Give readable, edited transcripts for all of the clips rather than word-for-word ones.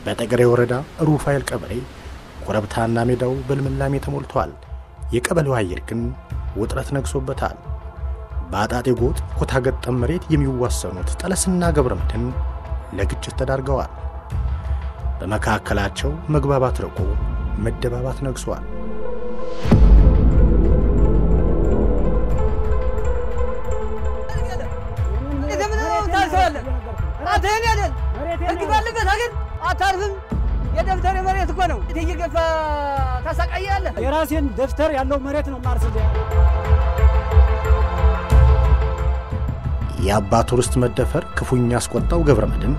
በጠገሬ ወረዳ ሩፋኤል ቀበሌ ኮረብታና ሜዳው በልምላሜ ተሞልቷል። የቀበሌው አየር ግን ውጥረት ነግሶበታል። በአጣጤ ጎጥ ኮታ ገጠም መሬት የሚዋሰኑት ጠለስና ገብረመድህን ለግጭት ተዳርገዋል። በመካከላቸው መግባባት ርቆ መደባባት ነግሷል። የደብተር መሬት እኮ ነው እየገፋ ተሰቃያለ። የራሴን ደብተር ያለው መሬት ነው ማርሰል። የአባቱ ርስት መደፈር ክፉኛ አስቆጣው ገብረመድህን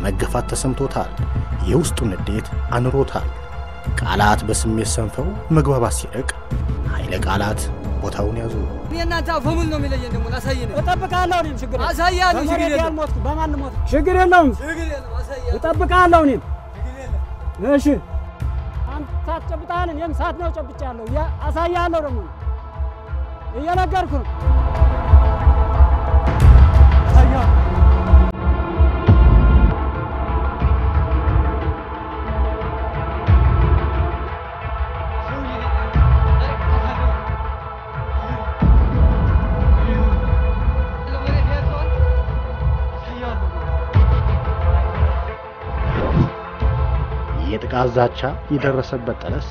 መገፋት ተሰምቶታል። የውስጡን ንዴት አንሮታል። ቃላት በስሜት ሰንፈው መግባባት ሲርቅ ኃይለ ቃላት ቦታውን ያዙ። እናንተ አፈሙል ነው የሚለየን ደግሞ አሳየን። እጠብቃለሁ እኔም ችግር አሳያለሁ። ችግር የለም ሞት በማን ሞት ችግር የለም። አሳያለሁ። እጠብቃለሁ እኔም እሺ። አንተ ሳትጨብጣለህ እኔም ሳት ነው ጨብጫለሁ። አሳያለሁ ደግሞ እየነገርኩ ነው። አሳያለሁ። የጥቃት ዛቻ የደረሰበት ጠለስ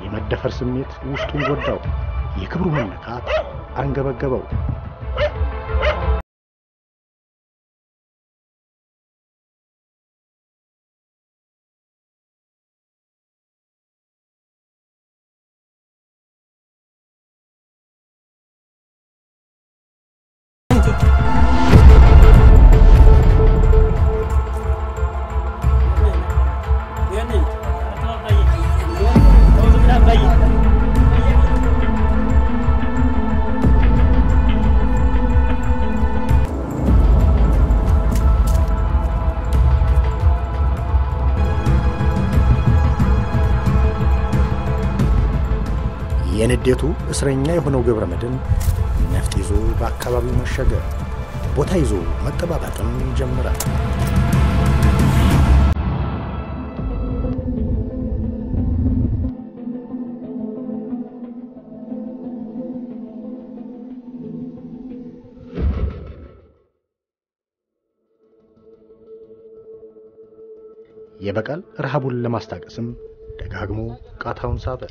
የመደፈር ስሜት ውስጡን ጎዳው። የክብሩ መነካት አንገበገበው። የንዴቱ እስረኛ የሆነው ገብረመድህን ነፍጥ ይዞ በአካባቢው መሸገ። ቦታ ይዞ መጠባበቅም ጀመረ። የበቀል ረሃቡን ለማስታገስም ደጋግሞ ቃታውን ሳበ።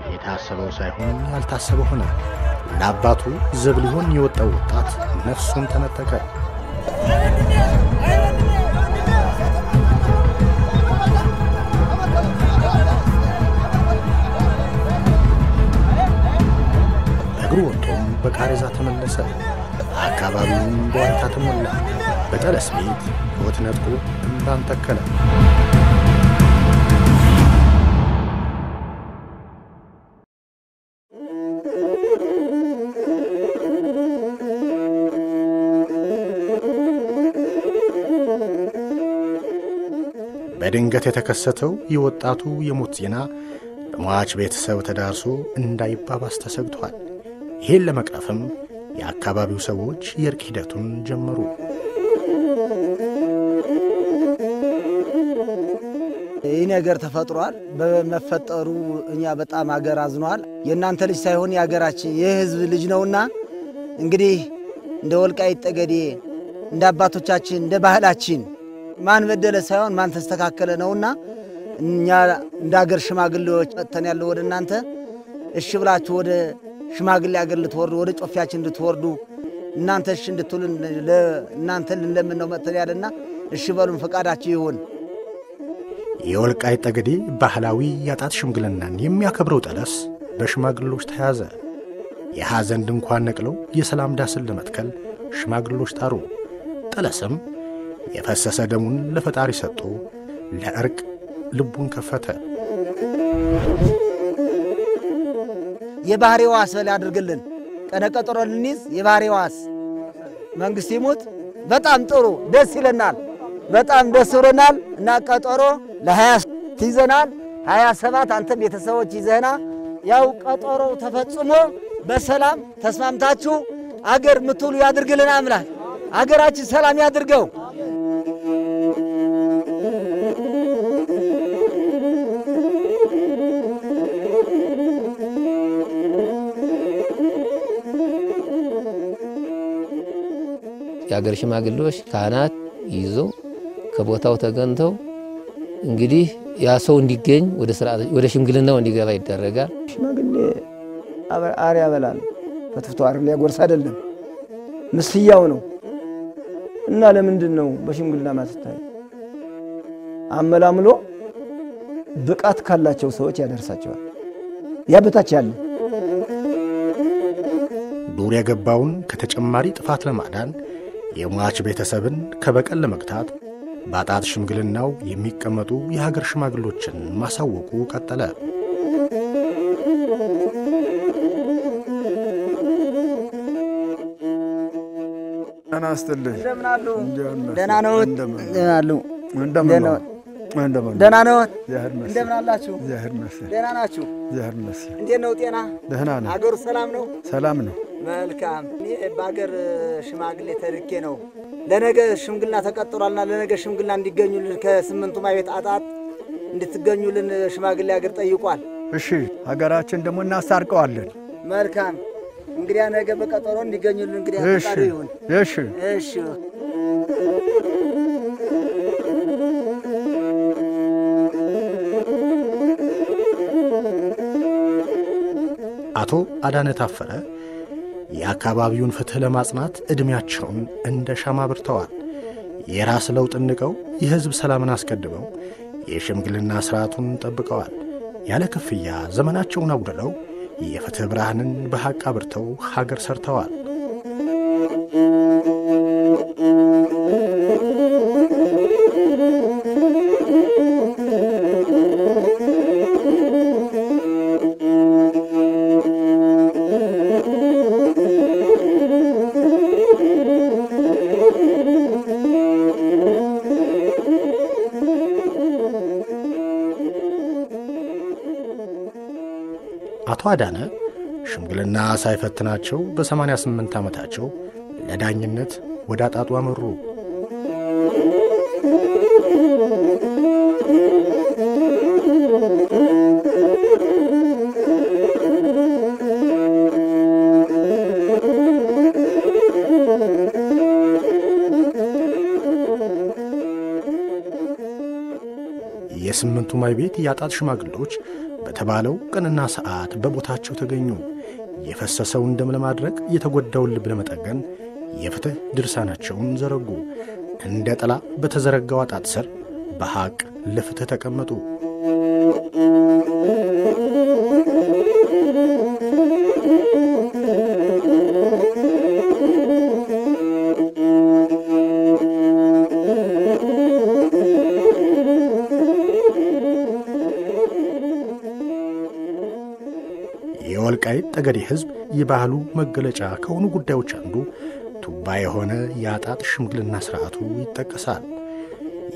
የታሰበው ሳይሆን ያልታሰበው ሆነ። ለአባቱ ዘብ ሊሆን የወጣው ወጣት ነፍሱን ተነጠቀ። እግሩ ወጥቶም በቃሬዛ ተመለሰ። አካባቢውን በዋይታ ተሞላ። በጠለስ ቤት ሕይወት ነጥቆ እንባን ተከለ። በድንገት የተከሰተው የወጣቱ የሞት ዜና በሟች ቤተሰብ ተዳርሶ እንዳይባባስ ተሰግቷል። ይሄን ለመቅረፍም የአካባቢው ሰዎች የእርቅ ሂደቱን ጀመሩ። ይህ ነገር ተፈጥሯል። በመፈጠሩ እኛ በጣም አገር አዝኗል። የእናንተ ልጅ ሳይሆን የአገራችን የህዝብ ልጅ ነውና እንግዲህ እንደ ወልቃይት ጠገዴ እንደ አባቶቻችን እንደ ባህላችን ማን በደለ ሳይሆን ማን ተስተካከለ ነውና እኛ እንደ አገር ሽማግሌዎች መጥተን ያለው ወደ እናንተ እሺ ብላችሁ ወደ ሽማግሌ አገር ልትወርዱ ወደ ጮፊያችን ልትወርዱ እናንተ እሺ እንድትሉን ለእናንተ ልንለምን ነው መጥተን ያለና እሺ በሉን ፈቃዳችሁ ይሁን። የወልቃይት ጠገዴ ባህላዊ ያጣት ሽምግልናን የሚያከብረው ጠለስ በሽማግሌዎች ተያዘ። የሐዘን ድንኳን ነቅለው የሰላም ዳስን ለመትከል ሽማግሌዎች ታሩ። ጠለስም የፈሰሰ ደሙን ለፈጣሪ ሰጥቶ ለእርቅ ልቡን ከፈተ። የባህሪ ዋስ በል ያድርግልን። ቀነ ቀጠሮ ልንይዝ የባህሪ ዋስ መንግስት ይሙት። በጣም ጥሩ ደስ ይለናል። በጣም ደስ ብሎናል እና ቀጠሮ ለ20 ይዘናል። 27 አንተ ቤተሰቦች ይዘና ያው ቀጠሮው ተፈጽሞ በሰላም ተስማምታችሁ አገር ምትሉ ያድርግልን አምላክ። አገራችን ሰላም ያድርገው። የአገር ሽማግሌዎች ካህናት ይዘው ከቦታው ተገንተው እንግዲህ ያ ሰው እንዲገኝ ወደ ሽምግልናው እንዲገባ ይደረጋል። ሽማግሌ አሪያ ያበላል ፈትፍቶ አር ሊያጎርስ አይደለም ምስያው ነው እና ለምንድን ነው በሽምግልና ማስታይ አመላምሎ ብቃት ካላቸው ሰዎች ያደርሳቸዋል። ያበታች ያለ ዱር የገባውን ከተጨማሪ ጥፋት ለማዳን የሟች ቤተሰብን ከበቀል ለመግታት ባጣት ሽምግልናው የሚቀመጡ የሀገር ሽማግሎችን ማሳወቁ ቀጠለ። አናስተልኝ እንደምን አሉ? ደህና ነው? ደህና አሉ? እንደምን ነው? ደህና ነው? ዛህር መስል እንደምን አላችሁ? ዛህር መስል ደህና ናችሁ? ዛህር መስል እንዴት ነው ጤና? ደህና ነው። አገሩ ሰላም ነው? ሰላም ነው። መልካም። እኔ በአገር ሽማግሌ ተልኬ ነው። ለነገ ሽምግልና ተቀጥሯልና ለነገ ሽምግልና እንዲገኙልን ከስምንቱ ማይቤት አጣጥ እንድትገኙልን ሽማግሌ አገር ጠይቋል። እሺ ሀገራችን ደግሞ እናስታርቀዋለን። መልካም። እንግዲያ ነገ በቀጠሮ እንዲገኙልን እንግዲያ ፈቃዱ ይሁን። እሺ እሺ። አቶ አዳነ ታፈረ የአካባቢውን ፍትህ ለማጽናት ዕድሜያቸውን እንደ ሻማ አብርተዋል። የራስ ለውጥ ንቀው የሕዝብ ሰላምን አስቀድመው የሽምግልና ሥርዓቱን ጠብቀዋል። ያለ ክፍያ ዘመናቸውን አጉድለው የፍትህ ብርሃንን በሐቅ አብርተው ሀገር ሰርተዋል። አቶ አዳነ ሽምግልና ሳይፈትናቸው በ88 ዓመታቸው ለዳኝነት ወደ አጣጡ አመሩ። የስምንቱ ማይቤት የአጣጥ ሽማግሌዎች በተባለው ቀንና ሰዓት በቦታቸው ተገኙ። የፈሰሰውን ደም ለማድረቅ የተጎዳውን ልብ ለመጠገን የፍትህ ድርሳናቸውን ዘረጉ። እንደ ጥላ በተዘረጋው አጣጥ ስር በሐቅ ለፍትህ ተቀመጡ። የወልቃይት ጠገዴ ሕዝብ የባህሉ መገለጫ ከሆኑ ጉዳዮች አንዱ ቱባ የሆነ የአጣጥ ሽምግልና ሥርዓቱ ይጠቀሳል።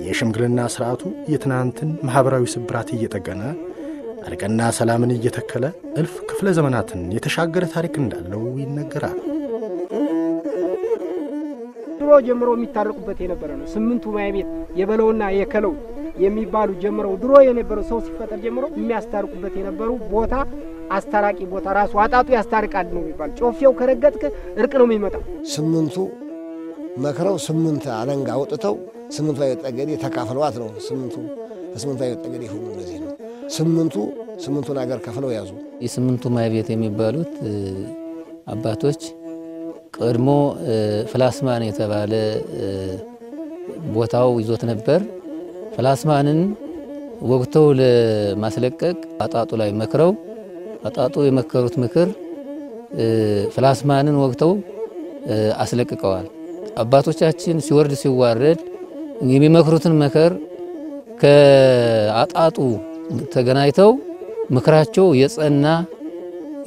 የሽምግልና ሥርዓቱ የትናንትን ማኅበራዊ ስብራት እየጠገነ እርቅና ሰላምን እየተከለ እልፍ ክፍለ ዘመናትን የተሻገረ ታሪክ እንዳለው ይነገራል። ድሮ ጀምሮ የሚታረቁበት የነበረ ነው። ስምንቱ ማይቤት የበለውና የከለው የሚባሉ ጀምረው ድሮ የነበረው ሰው ሲፈጠር ጀምሮ የሚያስታርቁበት የነበሩ ቦታ አስታራቂ ቦታ ራሱ አጣጡ ያስታርቃል ነው የሚባል። ጮፌው ከረገጥክ እርቅ ነው የሚመጣው። ስምንቱ መክረው ስምንት አለንጋ አውጥተው ስምንቱ ማይቤት ጠገዴ ተካፍለዋት ነው። ስምንቱ ማይቤት ጠገዴ ሁሉ እንደዚህ ነው። ስምንቱን አገር ከፍለው ያዙ። የስምንቱ ማይቤት የሚባሉት አባቶች ቀድሞ ፍላስማን የተባለ ቦታው ይዞት ነበር። ፍላስማንን ወግተው ለማስለቀቅ አጣጡ ላይ መክረው አጣጡ የመከሩት ምክር ፍላስማንን ወግተው አስለቅቀዋል። አባቶቻችን ሲወርድ ሲዋረድ የሚመክሩትን መከር ከአጣጡ ተገናኝተው ምክራቸው የጸና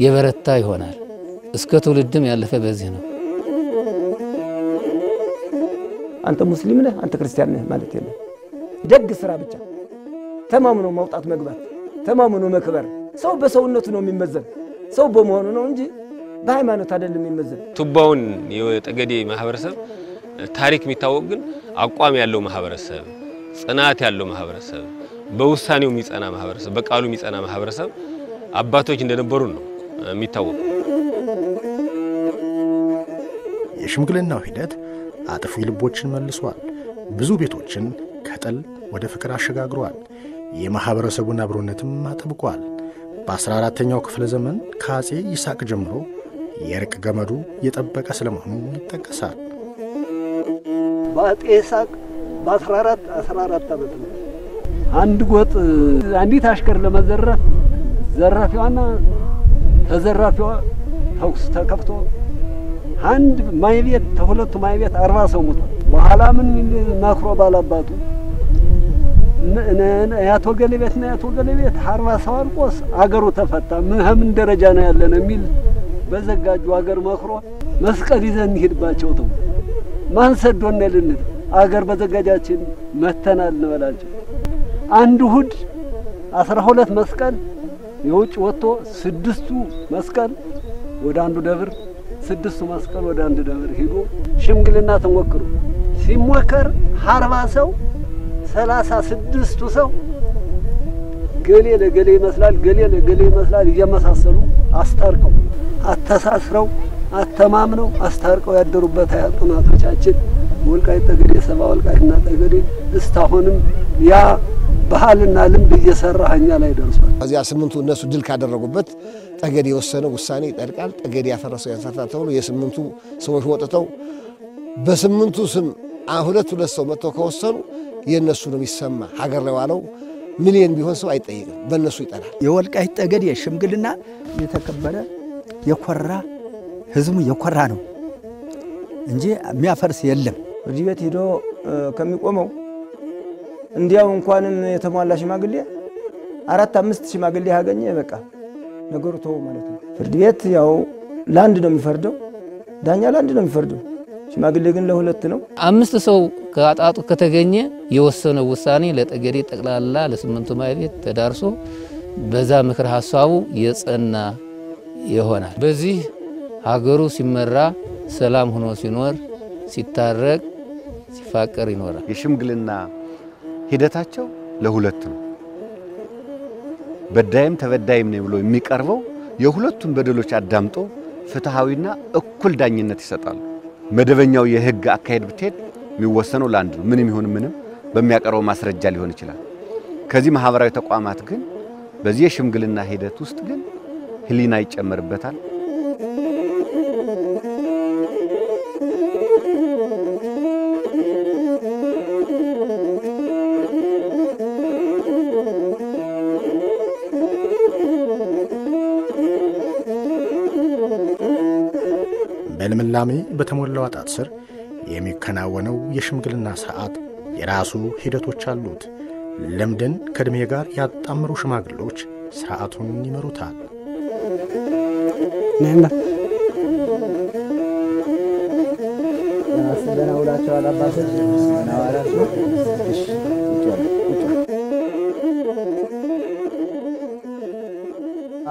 የበረታ ይሆናል። እስከ ትውልድም ያለፈ በዚህ ነው። አንተ ሙስሊም ነህ፣ አንተ ክርስቲያን ነህ ማለት የለም። ደግ ስራ ብቻ ተማምኖ መውጣት መግባት፣ ተማምኖ መክበር። ሰው በሰውነቱ ነው የሚመዘን፣ ሰው በመሆኑ ነው እንጂ በሃይማኖት አይደለም የሚመዘን። ቱባውን የጠገዴ ማህበረሰብ ታሪክ የሚታወቅ ግን አቋም ያለው ማህበረሰብ፣ ጽናት ያለው ማህበረሰብ፣ በውሳኔው የሚጸና ማህበረሰብ፣ በቃሉ የሚጸና ማህበረሰብ አባቶች እንደነበሩ ነው የሚታወቅ። የሽምግልናው ሂደት አጥፊ ልቦችን መልሷል። ብዙ ቤቶችን ከጥል ወደ ፍቅር አሸጋግሯል። የማህበረሰቡን አብሮነትም አጥብቋል። በ14ኛው ክፍለ ዘመን ከአጼ ይስሐቅ ጀምሮ የእርቅ ገመዱ የጠበቀ ስለመሆኑ ይጠቀሳል። በአጤ ይስሐቅ በ14 ዓመት ነው አንድ ጎጥ አንዲት አሽከር ለመዘረፍ ዘራፊዋና ተዘራፊዋ ተኩስ ተከፍቶ አንድ ማይቤት ተሁለቱ ማይቤት 40 ሰው ሞቷል። በኋላ ምን ማክሮ ባላባቱ ያቶ ገለቤት ነው ያቶ ገለቤት 40 ሰው አልቆስ አገሩ ተፈታ። ምን ደረጃ ነው ያለነ የሚል በዘጋጁ አገር መክሮ መስቀል ይዘን እንሄድባቸው ተው ማን ሰዶነ ልንል አገር በዘጋጃችን መተናል እንበላቸው። አንድ እሑድ 12 መስቀል የውጭ ወጥቶ 6ቱ መስቀል ወደ አንዱ ደብር 6ቱ መስቀል ወደ አንድ ደብር ሄዶ ሽምግልና ተሞክሮ ሲሞከር 40 ሰው 36ቱ ሰው ገሌ ለገሌ ይመስላል ገሌ ለገሌ ይመስላል እየመሳሰሉ አስታርቀው አተሳስረው አተማምነው አስታርቀው ያደሩበት አያጡናቶቻችን ወልቃይት ጠገዴ ሰባ ወልቃይትና ጠገዴ እስካሁንም ያ ባህልና ልምድ እየሰራኛ ላይ ደርሷል። እዚያ ስምንቱ እነሱ ድል ካደረጉበት ጠገዴ የወሰነው ውሳኔ ይጠርቃል። ጠገዴ ያፈረሰው ያንሰርታ ተብሎ የስምንቱ ሰዎች ወጥተው በስምንቱ ስም ሁለት ሰው መጥተው ከወሰኑ የነሱ ነው የሚሰማ። ሀገር ላይ ዋለው ሚሊዮን ቢሆን ሰው አይጠይቅም፣ በእነሱ ይጠራል። የወልቃይት ጠገዴ ሽምግልና የተከበረ የኮራ ህዝቡ የኮራ ነው እንጂ የሚያፈርስ የለም። ፍርድ ቤት ሄዶ ከሚቆመው እንዲያው እንኳንም የተሟላ ሽማግሌ 4-5 ሽማግሌ ያገኘ በቃ ነገሩ ተው ማለት ነው። ፍርድ ቤት ያው ለአንድ ነው የሚፈርደው፣ ዳኛ ለአንድ ነው የሚፈርደው፣ ሽማግሌ ግን ለሁለት ነው። 5 ሰው ከአጣጡ ከተገኘ የወሰነው ውሳኔ ለጠገዴ ጠቅላላ ለስምንቱ ማይቤት ተዳርሶ በዛ ምክር ሐሳቡ የጸና ይሆናል። በዚህ ሀገሩ ሲመራ ሰላም ሆኖ ሲኖር ሲታረቅ ሲፋቀር ይኖራል። የሽምግልና ሂደታቸው ለሁለት ነው። በዳይም ተበዳይም ነው ብሎ የሚቀርበው የሁለቱን በደሎች አዳምጦ ፍትሃዊና እኩል ዳኝነት ይሰጣሉ። መደበኛው የህግ አካሄድ ብትሄድ የሚወሰነው ለአንድ ነው። ምንም ይሁን ምንም በሚያቀርበው ማስረጃ ሊሆን ይችላል። ከዚህ ማህበራዊ ተቋማት ግን በዚህ የሽምግልና ሂደት ውስጥ ግን ህሊና ይጨመርበታል። በልምላሜ በተሞላው አጣጥ ስር የሚከናወነው የሽምግልና ሰዓት የራሱ ሂደቶች አሉት። ልምድን ከእድሜ ጋር ያጣመሩ ሽማግሌዎች ስርዓቱን ይመሩታል። ነህና አስደናውላቸዋል አባቶች ናዋላችሁ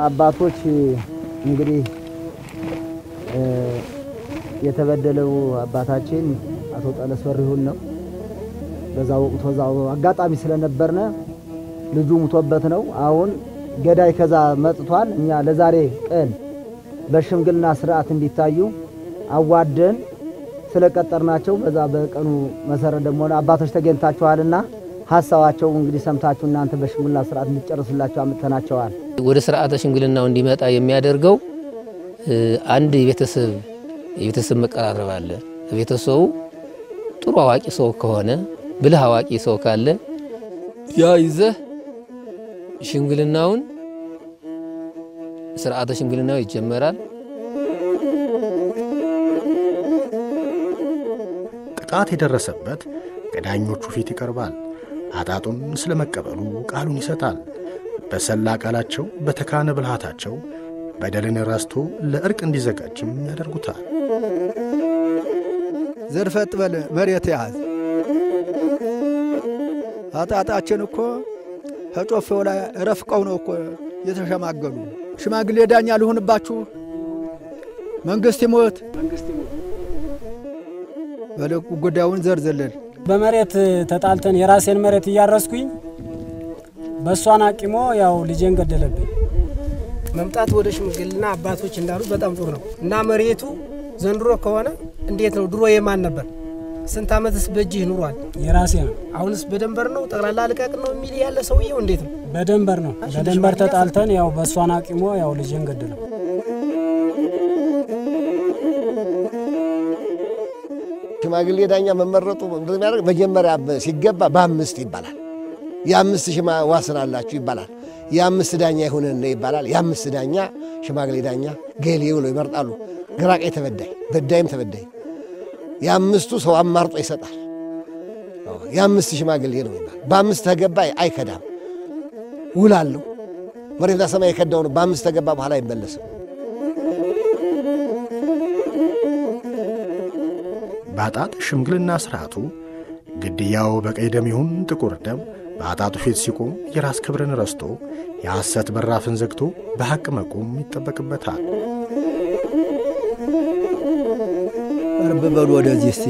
አባቶች እንግዲህ የተበደለው አባታችን አቶ ጠለስ ወሪሁን ነው። በዛው ወቅት ወዛው አጋጣሚ ስለነበርነ ልጁ ሙቶበት ነው። አሁን ገዳይ ከዛ መጥቷል። እኛ ለዛሬ ቀን በሽምግልና ስርዓት እንዲታዩ አዋደን ስለቀጠርናቸው በዛ በቀኑ መሰረት ደግሞ አባቶች ተገኝታችኋልና ሐሳባቸው እንግዲህ ሰምታችሁ እናንተ በሽምግልና ስርዓት እንዲጨርስላችሁ አምጥተናቸዋል። ወደ ስርዓተ ሽምግልናው እንዲመጣ የሚያደርገው አንድ የቤተሰብ መቀራረብ አለ። ቤተሰቡ ጥሩ አዋቂ ሰው ከሆነ ብልህ አዋቂ ሰው ካለ ያ ይዘህ ሽምግልናውን ስርዓተ ሽምግልናው ይጀመራል። ጥቃት የደረሰበት ከዳኞቹ ፊት ይቀርባል። አጣጡን ስለመቀበሉ ቃሉን ይሰጣል። በሰላ ቃላቸው በተካነ ብልሃታቸው በደልን ረስቶ ለእርቅ እንዲዘጋጅም ያደርጉታል። ዘርፈጥ በል መሬት ያዝ አጣጣችን እኮ ከጮፌው ላይ ረፍቀው ነው እኮ የተሸማገሉ። ሽማግሌ ዳኛ ልሁንባችሁ መንግስት ይሞት በለቁ ጉዳዩን ዘርዘለል በመሬት ተጣልተን የራሴን መሬት እያረስኩኝ በሷን አቂሞ ያው ልጄን ገደለብኝ። መምጣት ወደ ሽምግልና አባቶች እንዳሉ በጣም ጥሩ ነው እና መሬቱ ዘንድሮ ከሆነ እንዴት ነው? ድሮ የማን ነበር? ስንት አመትስ በእጅህ ኑሯል? የራሴ ነው። አሁንስ በደንበር ነው ጠቅላላ ልቀቅ ነው የሚል ያለ ሰውየው እንዴት ነው? በደንበር ነው። በደንበር ተጣልተን ያው በሷን አቂሞ ያው ልጄን ገደለው። ሽማግሌ ዳኛ መመረጡ እንደሚያደርግ መጀመሪያ ሲገባ በአምስት ይባላል። የአምስት ሽማ ዋስናላችሁ ይባላል። የአምስት ዳኛ ይሁንና ይባላል። የአምስት ዳኛ ሽማግሌ ዳኛ ገሌ ብለው ይመርጣሉ። ግራቀኝ ተበዳይ በዳይም ተበዳይ የአምስቱ ሰው አማርጦ ይሰጣል። የአምስት ሽማግሌ ነው ይባላል። በአምስት ተገባ አይከዳም። ውላለሁ መሬትና ሰማይ የከዳው ነው። በአምስት ተገባ በኋላ አይመለስም። በአጣጥ ሽምግልና ስርዓቱ ግድያው በቀይ ደም ይሁን ጥቁር ደም በአጣጡ ፊት ሲቆም የራስ ክብርን ረስቶ የሐሰት በራፍን ዘግቶ በሐቅ መቆም ይጠበቅበታል። እርብ በሉ ወደዚህ እስቲ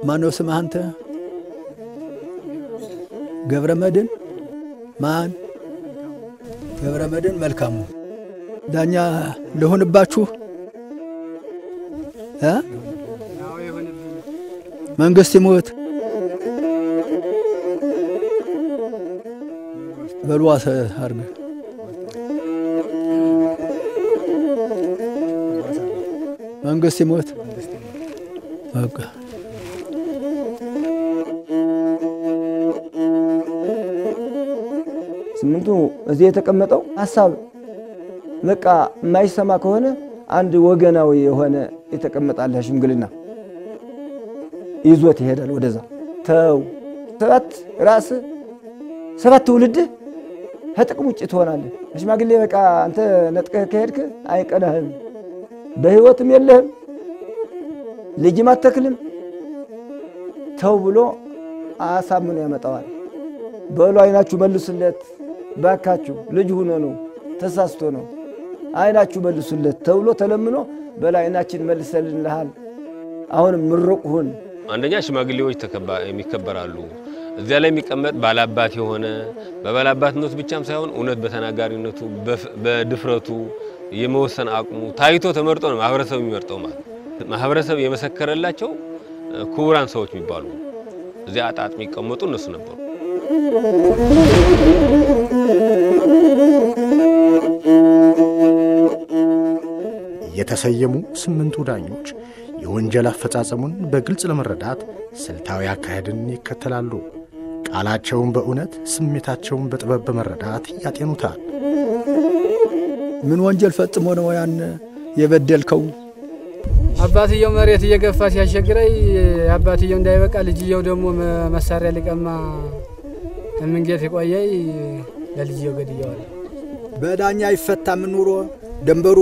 ማነው ስምህ አንተ? ገብረ መድን ማን? ገብረ መድን መልካሙ ዳኛ ልሆንባችሁ መንግስት ይሞት በልዋሰ አርገ መንግስት ይሞት በቃ ስምንቱ እዚህ የተቀመጠው ሐሳብ በቃ የማይሰማ ከሆነ አንድ ወገናዊ የሆነ የተቀመጣለ ሽምግልና ይዞት ይሄዳል ወደዛ። ተው ሰባት ራስ ሰባት ትውልድ ከጥቅም ውጭ ትሆናለህ። ሽማግሌ በቃ አንተ ነጥቀህ ከሄድክ አይቀናህም፣ በህይወትም የለህም፣ ልጅም አትተክልም። ተው ብሎ አሳምኖ ያመጣዋል። በሉ አይናችሁ መልሱለት ባካችሁ፣ ልጅ ሆኖ ነው ተሳስቶ ነው፣ አይናችሁ መልሱለት ተብሎ ተለምኖ በላይናችን መልሰልንልሃል፣ አሁንም ምሩቅ ሁን። አንደኛ ሽማግሌዎች የሚከበራሉ። እዚያ ላይ የሚቀመጥ ባላባት የሆነ በባላባትነቱ ብቻም ሳይሆን እውነት በተናጋሪነቱ በድፍረቱ የመወሰን አቅሙ ታይቶ ተመርጦ ነው ማህበረሰብ የሚመርጠው። ማለት ማህበረሰብ የመሰከረላቸው ክቡራን ሰዎች የሚባሉ እዚያ አጣጥ የሚቀመጡ እነሱ ነበሩ። የተሰየሙ ስምንቱ ዳኞች የወንጀል አፈጻጸሙን በግልጽ ለመረዳት ስልታዊ አካሄድን ይከተላሉ። ቃላቸውን በእውነት ስሜታቸውን በጥበብ በመረዳት ያጤኑታል። ምን ወንጀል ፈጽሞ ነው ያን የበደልከው? አባትየው መሬት እየገፋ ሲያሸግረኝ አባትየው እንዳይበቃ ልጅየው ደግሞ መሳሪያ ሊቀማ መንገት ይቆየይ ለልጅየው ገድየዋል። በዳኛ አይፈታም ኑሮ ደንበሩ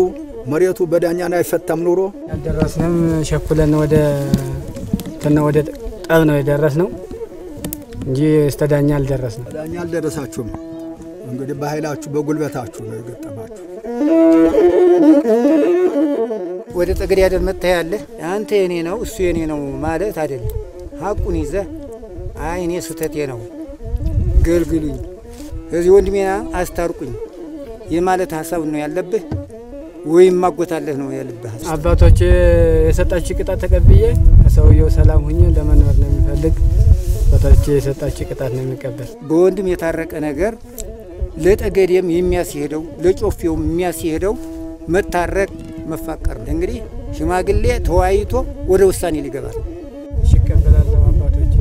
መሬቱ በዳኛ ነው አይፈታም ኑሮ። ያልደረስንም ሸኩለን ወደ ጠብ ነው የደረስነው እንጂ እስተዳኛ አልደረስንም። ዳኛ አልደረሳችሁም። እንግዲህ በኃይላችሁ በጉልበታችሁ ነው የገጠማችሁ። ወደ ጠገዴ ያደር መጥተህ ያለ አንተ የኔ ነው እሱ የኔ ነው ማለት አይደለም። ሐቁን ይዘህ አይ እኔ ስተቴ ነው ገልግሉኝ፣ እዚህ ወንድሜና አስታርቁኝ የማለት ሐሳብ ነው ያለብህ ወይም ማጎታለህ ነው ያለብህ። አባቶች የሰጣች ቅጣት ተቀብዬ ሰውየው ሰላም ሆኜ ለመኖር ነው የሚፈልግ። አባቶች የሰጣች ቅጣት ነው የሚቀበል። በወንድም የታረቀ ነገር ለጠገዴም የሚያስሄደው ለጮፌውም የሚያስሄደው መታረቅ መፋቀር ነው። እንግዲህ ሽማግሌ ተወያይቶ ወደ ውሳኔ ሊገባል። ይቀበላል አባቶች።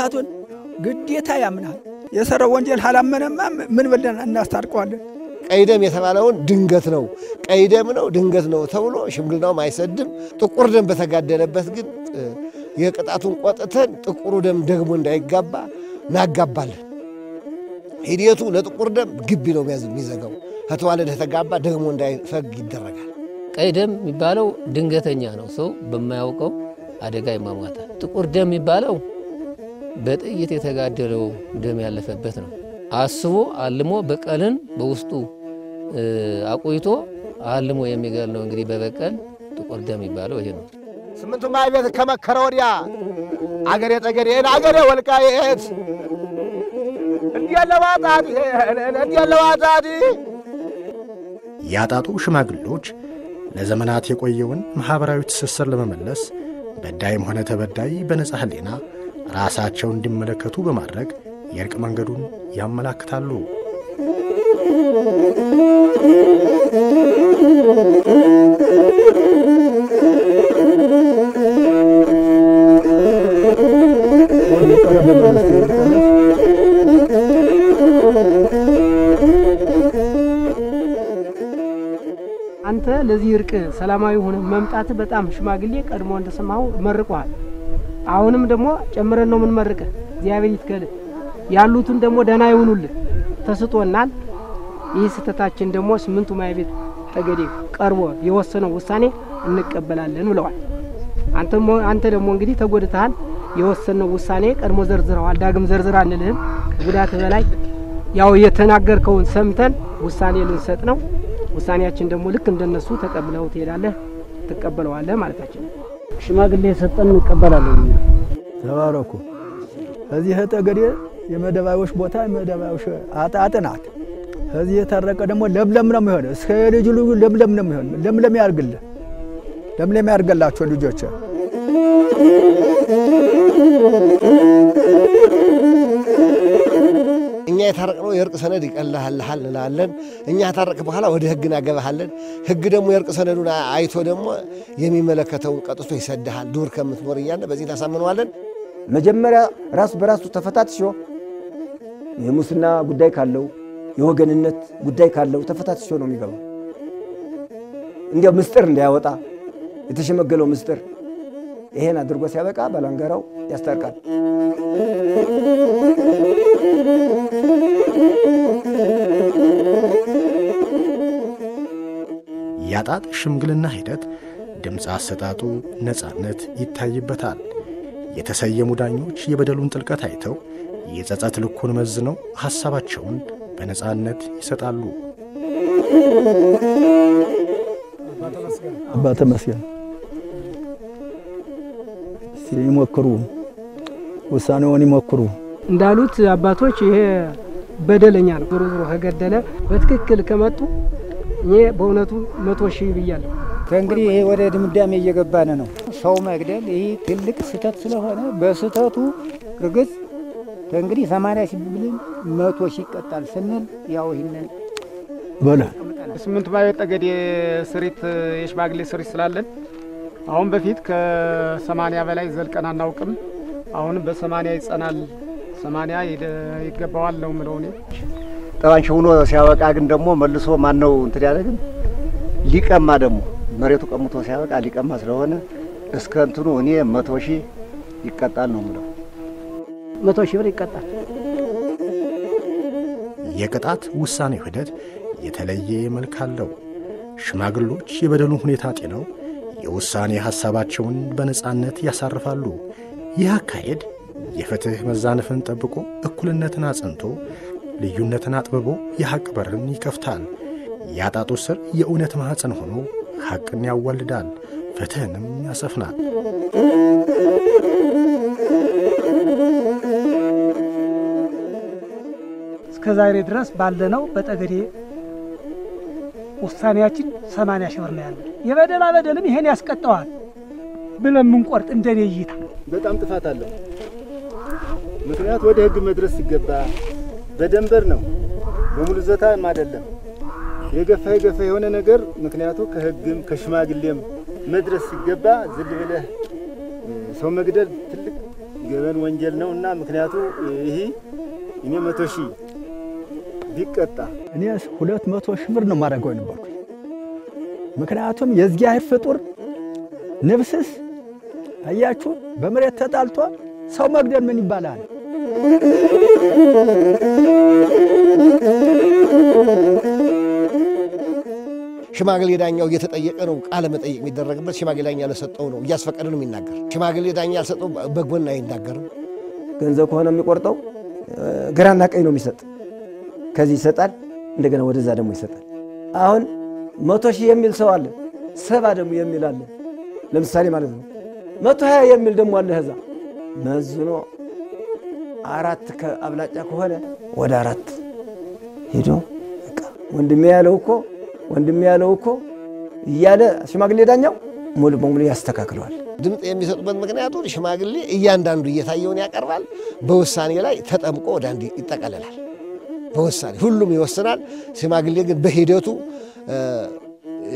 ጥፋቱን ግዴታ ያምናል። የሰራው ወንጀል አላመነማ ምን ብለን እናስታርቀዋለን? ቀይ ደም የተባለውን ድንገት ነው፣ ቀይ ደም ነው ድንገት ነው ተብሎ ሽምግልናውም አይሰድም። ጥቁር ደም በተጋደለበት ግን የቅጣቱን ቆጥተን ጥቁሩ ደም ደግሞ እንዳይጋባ እናጋባለን። ሂደቱ ለጥቁር ደም ግቢ ነው የሚዘጋው። ከተዋለደ ተጋባ ደግሞ እንዳይፈግ ይደረጋል። ቀይ ደም የሚባለው ድንገተኛ ነው፣ ሰው በማያውቀው አደጋ ይሟሟታል። ጥቁር ደም የሚባለው በጥይት የተጋደለው ደም ያለፈበት ነው። አስቦ አልሞ በቀልን በውስጡ አቆይቶ አልሞ የሚገል ነው። እንግዲህ በበቀል ጥቁር ደም የሚባለው ይሄ ነው። ስምንቱ ማዕቤት ከመከረ ወዲያ አገሬ ጠገዴን አገሬ ወልቃይት እንዲያለዋጣት ያጣጡ ሽማግሌዎች ለዘመናት የቆየውን ማህበራዊ ትስስር ለመመለስ በዳይም ሆነ ተበዳይ በነጻ ሕሊና ራሳቸው እንዲመለከቱ በማድረግ የእርቅ መንገዱን ያመላክታሉ። አንተ ለዚህ እርቅ ሰላማዊ ሆነ መምጣት በጣም ሽማግሌ ቀድሞ እንደሰማው መርቋል። አሁንም ደግሞ ጨምረን ነው ምን መርቀ እግዚአብሔር ይትከል ያሉትን ደግሞ ደህና ይሁኑልህ ተስጦናል። ይህ ስተታችን ደግሞ ስምንቱ ማዕቤት ጠገዴ ቀርቦ የወሰነው ውሳኔ እንቀበላለን ብለዋል። አንተ ደግሞ እንግዲህ ተጎድተሃል። የወሰነው ውሳኔ ቀድሞ ዘርዝረዋል። ዳግም ዘርዝራ አንልህም። ጉዳት በላይ ያው የተናገርከውን ሰምተን ውሳኔ ልንሰጥ ነው። ውሳኔያችን ደግሞ ልክ እንደነሱ ተቀብለው ትሄዳለህ፣ ትቀበለዋለህ ማለታችን። ሽማግሌ የሰጠን እንቀበላለን። ተባረኩ። እዚህ ጠገዴ የመደባዮች ቦታ የመደባዮች አጣጥናት እዚህ የታረቀ ደግሞ ለምለም ነው የሚሆነው። እስከ ልጅ ለምለም ነው የሚሆነው። ለምለም ያርግልህ፣ ለምለም ያርገላቸው ልጆች። እኛ የታረቅነው የእርቅ ሰነድ ይቀልሃል እንላለን። እኛ ታረቅ በኋላ ወደ ህግ እናገባሃለን። ህግ ደግሞ የእርቅ ሰነዱን አይቶ ደግሞ የሚመለከተውን ቀጥቶ ይሰድሃል። ዱር ከምትኖር እያለ በዚህ ታሳምነዋለን። መጀመሪያ ራሱ በራሱ ተፈታትሾ የሙስና ጉዳይ ካለው የወገንነት ጉዳይ ካለው ተፈታትሾ ነው የሚገባው። እንዲያው ምስጢር እንዳያወጣ የተሸመገለው ምስጢር ይሄን አድርጎ ሲያበቃ ባላንጋራው ያስታርቃል። ያጣጥ ሽምግልና ሂደት ድምፅ አሰጣጡ ነጻነት ይታይበታል። የተሰየሙ ዳኞች የበደሉን ጥልቀት አይተው የጸጸት ልኩን መዝነው ሐሳባቸውን በነጻነት ይሰጣሉ። አባ ተመስገን ሲሞክሩ ውሳኔውን ይሞክሩ እንዳሉት አባቶች ይሄ በደለኛ ነው። ዞሮ ዞሮ ከገደለ በትክክል ከመጡ ይሄ በእውነቱ 100,000 ብያለሁ። ከእንግዲህ ይሄ ወደ ድምዳሜ እየገባን ነው። ሰው መግደል ይሄ ትልቅ ስህተት ስለሆነ በስህተቱ እርግጥ ከእንግዲህ 80 ሲብልን 100,000 ይቀጣል ስንል ያው ይሄንን በለ ስምንቱ ማዕቤት ጠገዴ ስሪት የሽማግሌ ስሪት ስላለን አሁን በፊት ከ80 በላይ ዘልቀን አናውቅም። አሁን በ80 ይጸናል። 80 ይገባዋል ነው ምለው እኔ ጠባንሽ ሆኖ ሲያበቃ ግን ደግሞ መልሶ ማን ነው እንትን ያለ ግን ሊቀማ ደግሞ መሬቱ ቀምቶ ሲያበቃ ሊቀማ ስለሆነ እስከ እንትኑ እኔ 100,000 ይቀጣል ነው ምለው። 100,000 ብር ይቀጣል። የቅጣት ውሳኔ ሂደት የተለየ መልክ አለው። ሽማግሎች የበደሉን ሁኔታ ጤነው የውሳኔ ሐሳባቸውን በነጻነት ያሳርፋሉ። ይህ አካሄድ የፍትህ መዛነፍን ጠብቆ እኩልነትን አጽንቶ ልዩነትን አጥብቦ የሐቅ በርን ይከፍታል። ያጣጡ ስር የእውነት ማኅፀን ሆኖ ሐቅን ያዋልዳል፣ ፍትህንም ያሰፍናል። እስከ ዛሬ ድረስ ባለነው በጠገዴ ውሳኔያችን 80,000 ብር ነው ያለው። የበደላ በደልም ይሄን ያስቀጠዋል ብለን ምንቆርጥ እንደኔ እይታ በጣም ጥፋት አለው። ምክንያት ወደ ህግ መድረስ ሲገባ በደንበር ነው፣ በሙሉ ዘታም አይደለም። የገፋ የሆነ ነገር ምክንያቱ ከህግም ከሽማግሌም መድረስ ሲገባ ዝል ብለህ ሰው መግደል ትልቅ ገበን ወንጀል ነውና ምክንያቱ ይሄ እኔ 100,000 ቢቀጣ እኔ 200,000 ብር ነው ማረጋው ነበር። ምክንያቱም የእግዚአብሔር ፍጡር ነፍስስ አያችሁ በመሬት ተጣልቶ ሰው መግደል ምን ይባላል? ሽማግሌ ዳኛው እየተጠየቀ ነው ቃለ መጠይቅ የሚደረግበት። ሽማግሌ ዳኛ ለሰጠው ነው እያስፈቀደ ነው የሚናገር። ሽማግሌ ዳኛ ያልሰጠው በጎን አይናገርም። ገንዘብ ከሆነ የሚቆርጠው ግራና ቀኝ ነው የሚሰጥ። ከዚህ ይሰጣል፣ እንደገና ወደዛ ደግሞ ይሰጣል። አሁን 100,000 የሚል ሰው አለ፣ 70 ደግሞ የሚል አለ። ለምሳሌ ማለት ነው 120 የሚል ደግሞ አለ። ከዛ መዝኖ 4 ከአብላጫ ከሆነ ወደ 4 ሄዶ በቃ ወንድሜ ያለው እኮ እያለ ሽማግሌ ዳኛው ሙሉ በሙሉ ያስተካክለዋል። ድምፅ የሚሰጡበት ምክንያቱ ሽማግሌ እያንዳንዱ እየታየውን ያቀርባል። በውሳኔ ላይ ተጠምቆ ወደ አንድ ይጠቀለላል። በውሳኔ ሁሉም ይወስናል። ሽማግሌ ግን በሂደቱ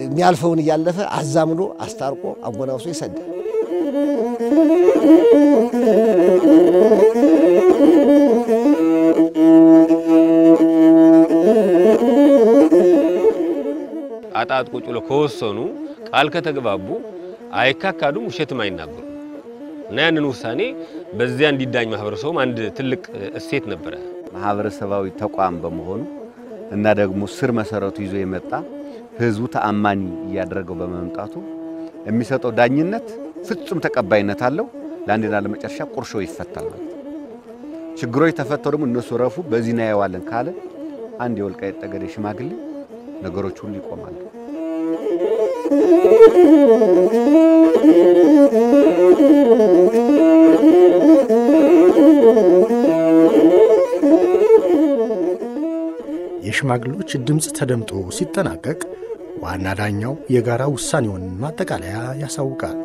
የሚያልፈውን እያለፈ አዛምዶ አስታርቆ አጎናውሶ ይሰዳል። አጣጥ ቁጭ ብለው ከወሰኑ ቃል ከተግባቡ አይካካዱም፣ ውሸትም አይናገሩም እና ያንን ውሳኔ በዚያ እንዲዳኝ ማህበረሰቡ አንድ ትልቅ እሴት ነበረ። ማህበረሰባዊ ተቋም በመሆኑ እና ደግሞ ስር መሰረቱ ይዞ የመጣ ህዝቡ ተአማኒ እያደረገው በመምጣቱ የሚሰጠው ዳኝነት ፍጹም ተቀባይነት አለው። ለአንድና ለመጨረሻ ቁርሾ ይፈታል ማለት ችግሮች ተፈተው ደግሞ እነሱ ረፉ በዚህ ነው ያዋለን ካለ አንድ የወልቃይት ጠገዴ ሽማግሌ ነገሮች ሁሉ ይቆማሉ። የሽማግሌዎች ድምጽ ተደምጦ ሲጠናቀቅ ዋና ዳኛው የጋራ ውሳኔውን ማጠቃለያ ያሳውቃል።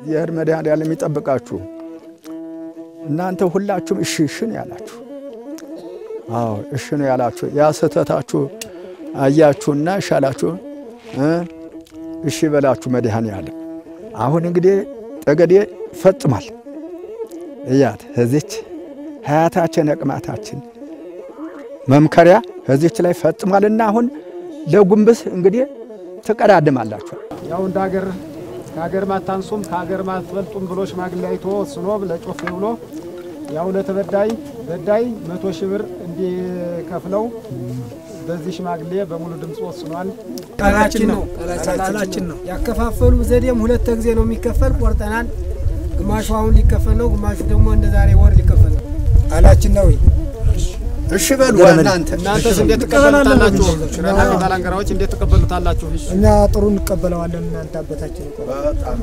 የህር መድኃኔዓለም ይጠብቃችሁ። እናንተ ሁላችሁም እሺ ነው ያላችሁ። አዎ እሺ ነው ያላችሁ። ያ ስህተታችሁ አያችሁና ሻላችሁ እሺ በላችሁ መድኃኔዓለም። አሁን እንግዲህ ጠገዴ ፈጽሟል። እያት እዚች ሀያታችን አቅማታችን መምከሪያ እዚች ላይ ፈጽሟልና አሁን ለጉንብስ እንግዲህ ትቀዳድማላችሁ። ያው እንደ ከሀገር ማታንሱም ከሀገር ማትበልጡም ብሎ ሽማግሌ አይቶ ወስኖ ለጮፍ ብሎ ያው ለተበዳይ 100,000 ብር እንዲከፍለው በዚህ ሽማግሌ በሙሉ ድምጽ ወስኗል። ቃላችን ነው። ያከፋፈሉ ዘዴም ሁለት ጊዜ ነው የሚከፈል። ቆርጠናል። ግማሹ አሁን ሊከፈል ነው፣ ግማሹ ደግሞ እንደ ዛሬ ወር ሊከፈል ነው። ቃላችን ነው። እሺ በሉ እናንተስ እንዴት ተቀበሉታላችሁ? ሽራና ባላንገራዎች እንዴት ተቀበሉታላችሁ? እኛ ጥሩ እንቀበለዋለን። እናንተ አባታችን በጣም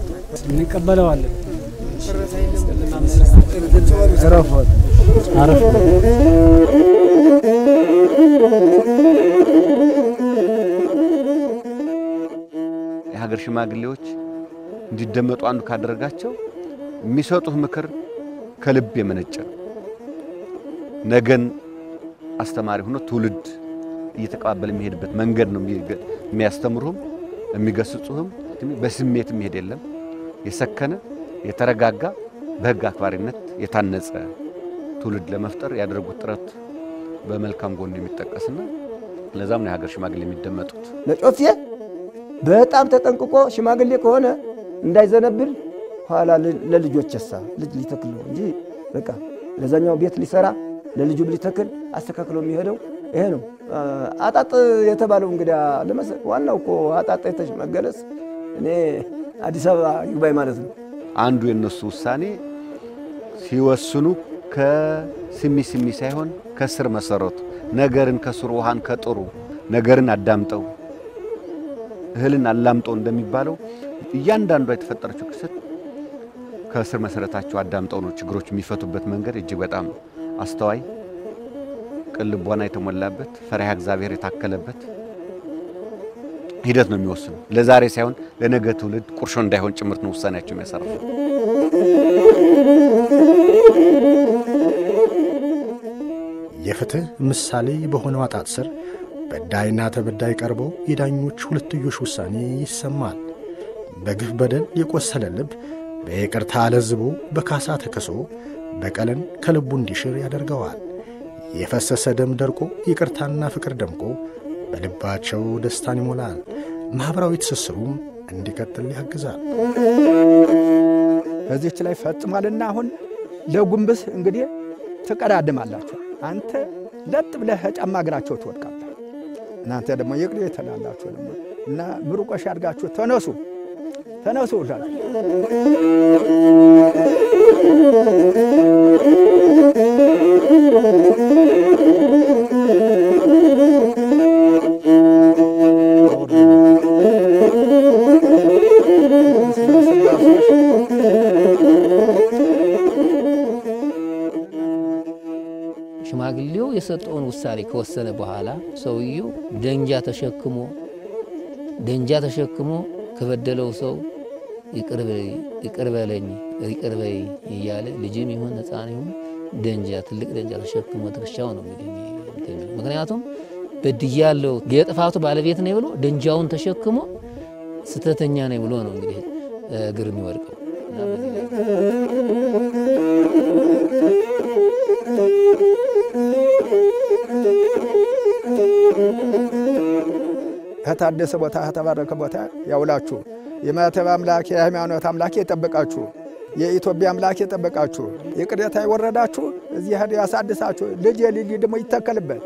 እንቀበለዋለን። የሀገር ሽማግሌዎች እንዲደመጡ አንዱ ካደረጋቸው የሚሰጡት ምክር ከልብ የመነጨ ነገን አስተማሪ ሆኖ ትውልድ እየተቀባበለ የሚሄድበት መንገድ ነው የሚያስተምሩም የሚገስጹም። በስሜት የሚሄድ የለም። የሰከነ የተረጋጋ በህግ አክባሪነት የታነጸ ትውልድ ለመፍጠር ያደረጉት ጥረት በመልካም ጎን የሚጠቀስና ለዛም ነው የሀገር ሽማግሌ የሚደመጡት። ለጮፌ በጣም ተጠንቅቆ ሽማግሌ ከሆነ እንዳይዘነብል ኋላ ለልጆችሳ ልጅ ሊተክል ነው እንጂ በቃ ለዛኛው ቤት ሊሰራ ለልጁ ሊተክል አስተካክሎ የሚሄደው ይሄ ነው። አጣጥ የተባለው እንግዲህ ዋናው እኮ አጣጥ የተመገለጽ እኔ አዲስ አበባ ይባይ ማለት ነው። አንዱ የነሱ ውሳኔ ሲወስኑ ከስሚ ሳይሆን ከስር መሰረቱ ነገርን ከስሩ ውሃን ከጥሩ ነገርን አዳምጠው እህልን አላምጠው እንደሚባለው እያንዳንዱ የተፈጠረችው ክስተት ከስር መሰረታቸው አዳምጠው ነው ችግሮች የሚፈቱበት መንገድ እጅግ በጣም አስተዋይ ቅልቦና የተሞላበት ፈሪሃ እግዚአብሔር የታከለበት ሂደት ነው የሚወስነው። ለዛሬ ሳይሆን ለነገ ትውልድ ቁርሾ እንዳይሆን ጭምርት ነው ውሳኔያቸው የሚያሳርፈው። የፍትህ ምሳሌ በሆነው አጣጥ ስር በዳይና ተበዳይ ቀርበው የዳኞች ሁለትዮሽ ውሳኔ ይሰማል። በግፍ በደል የቆሰለ ልብ በይቅርታ ለዝቦ በካሳ ተከሶ በቀልን ከልቡ እንዲሽር ያደርገዋል። የፈሰሰ ደም ደርቆ ይቅርታና ፍቅር ደምቆ በልባቸው ደስታን ይሞላል። ማኅበራዊ ትስስሩም እንዲቀጥል ያግዛል። በዚህች ላይ ፈጽሟልና አሁን ለጉንብስ እንግዲህ ትቀዳድማላችሁ። አንተ ለጥ ብለህ ጫማ እግራቸው ትወድቃለህ። እናንተ ደግሞ ይቅር ተላላችሁ ደግሞ እና ምሩቆሽ አድርጋችሁ ተነሱ ተነሱ ዛሬ ሽማግሌው የሰጠውን ውሳኔ ከወሰነ በኋላ ሰውየው ደንጃ ተሸክሞ ከበደለው ሰው ይቅር በለኝ ይቅር በይ እያለ ልጅም ይሁን ሕፃን ይሁን ደንጃ ትልቅ ደንጃ ተሸክሞ ትከሻው ነው እንግዲህ። ምክንያቱም በድያለሁ የጥፋቱ ባለቤት ነኝ ብሎ ደንጃውን ተሸክሞ ስተተኛ ነኝ ብሎ ነው እንግዲህ እግር የሚወድቀው። ከታደሰ ቦታ ከተባረከ ቦታ ያውላችሁ። የማተብ አምላክ የሃይማኖት አምላክ የጠበቃችሁ፣ የኢትዮጵያ አምላክ የጠበቃችሁ፣ የቅሬታ የወረዳችሁ እዚህ ሄዶ ያሳድሳችሁ። ልጅ የልጅ ደግሞ ይተከልበት።